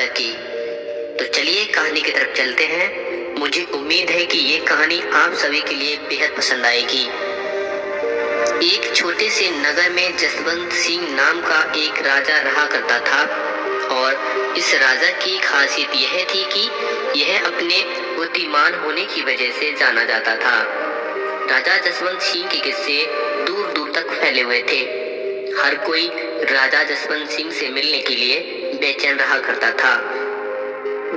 राजा की। तो चलिए कहानी की तरफ चलते हैं। मुझे उम्मीद है कि ये कहानी आप सभी के लिए बेहद पसंद आएगी। एक छोटे से नगर में जसवंत सिंह नाम का एक राजा रहा करता था और इस राजा की खासियत यह थी कि यह अपने बुद्धिमान होने की वजह से जाना जाता था। राजा जसवंत सिंह के किस्से दूर दूर तक फैले हुए थे। हर कोई राजा जसवंत सिंह से मिलने के लिए बेचैन रहा करता था।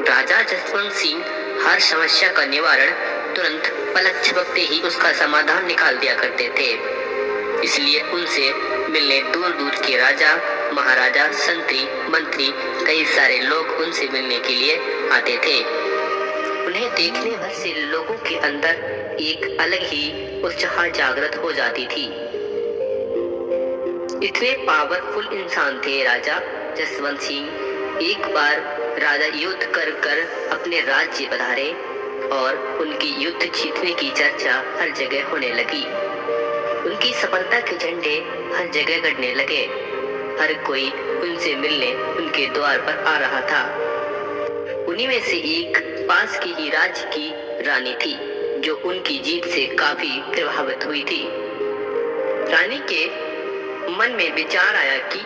राजा जसवंत सिंह हर समस्या का निवारण तुरंत पलक झपकते ही उसका समाधान निकाल दिया करते थे। इसलिए उनसे मिलने दूर दूर के राजा, महाराजा, संतरी, मंत्री, कई सारे लोग उनसे मिलने के लिए आते थे। उन्हें देखने भर से लोगों के अंदर एक अलग ही उत्साह जागृत हो जाती थी। इतने पावरफुल इंसान थे राजा जसवंत सिंह। एक बार राजा युद्ध कर कर अपने राज्य पधारे और उनकी युद्ध जीतने की चर्चा हर जगह होने लगी। उनकी सफलता के झंडे हर जगह गड़ने लगे। हर कोई उनसे मिलने उनके द्वार पर आ रहा था। उन्हीं में से एक पास की ही राज्य की रानी थी जो उनकी जीत से काफी प्रभावित हुई थी। रानी के मन में विचार आया कि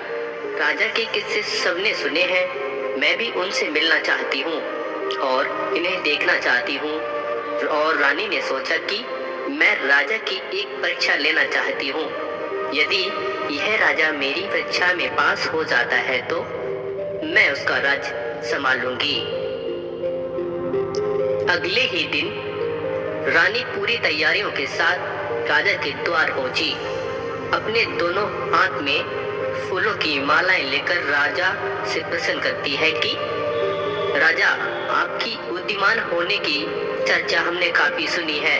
राजा के किस्से सबने सुने हैं, मैं भी उनसे मिलना चाहती हूँ और इन्हें देखना चाहती हूँ। और रानी ने सोचा कि मैं राजा की एक परीक्षा लेना चाहती हूँ। यदि यह राजा मेरी परीक्षा में पास हो जाता है तो मैं उसका राज्य संभाल लूंगी। अगले ही दिन रानी पूरी तैयारियों के साथ राजा के द्वार पहुंची। अपने दोनों हाथ में फूलों की मालाएं लेकर राजा से प्रश्न करती है कि राजा, आपकी बुद्धिमान होने की चर्चा हमने काफी सुनी है।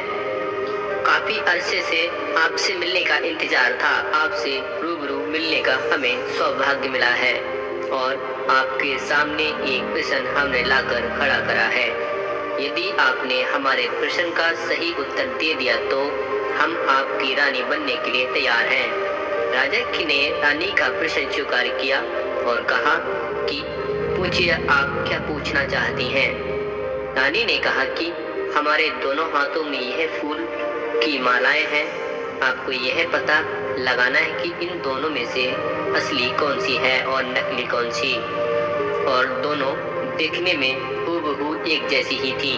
काफी अरसे से आपसे मिलने का इंतजार था। आपसे रूबरू मिलने का हमें सौभाग्य मिला है और आपके सामने एक प्रश्न हमने लाकर खड़ा करा है। यदि आपने हमारे प्रश्न का सही उत्तर दे दिया तो हम आपकी रानी बनने के लिए तैयार हैं। राजा ने रानी का प्रश्न स्वीकार किया और कहा कि पूछिए, आप क्या पूछना चाहती हैं। रानी ने कहा कि हमारे दोनों हाथों में यह फूल की मालाएं हैं। आपको यह पता लगाना है कि इन दोनों में से असली कौन सी है और नकली कौन सी। और दोनों देखने में हूबहू एक जैसी ही थी।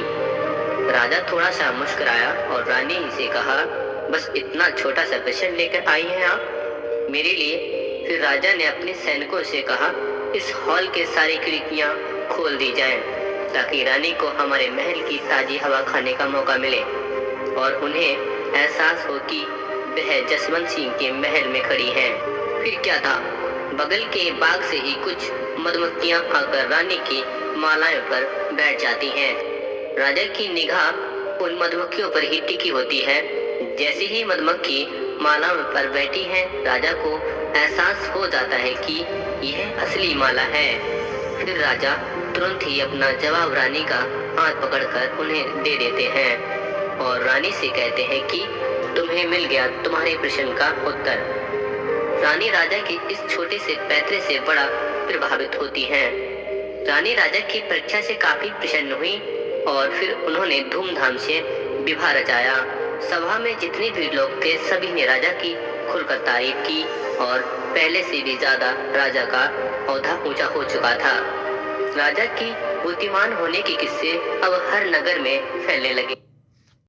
राजा थोड़ा सा मुस्कुराया और रानी से कहा, बस इतना छोटा सा प्रश्न लेकर आई हैं आप मेरे लिए। फिर राजा ने अपने सैनिकों से कहा, इस हॉल के सारी खिड़कियां खोल दी जाएं ताकि रानी को हमारे महल की ताजी हवा खाने का मौका मिले और उन्हें एहसास हो कि वह जसवंत सिंह के महल में खड़ी हैं। फिर क्या था, बगल के बाग से ही कुछ मधुमक्खियां आकर रानी की मालाएं पर बैठ जाती हैं। राजा की निगाह उन मधुमक्खियों पर ही टिकी होती है। जैसे ही मधुमक्खी माला पर बैठी है, राजा को एहसास हो जाता है कि यह असली माला है। फिर राजा तुरंत ही अपना जवाब रानी का हाथ पकड़कर उन्हें दे देते हैं और रानी से कहते हैं कि तुम्हें मिल गया तुम्हारे प्रश्न का उत्तर। रानी राजा के इस छोटे से पैतरे से बड़ा प्रभावित होती है। रानी राजा की परीक्षा से काफी प्रसन्न हुई और फिर उन्होंने धूमधाम से विवाह रचाया। सभा में जितने भी लोग थे सभी ने राजा की खुलकर तारीफ की और पहले से भी ज्यादा राजा का औहदा ऊंचा हो चुका था। राजा की बुद्धिमान होने के किस्से अब हर नगर में फैलने लगे।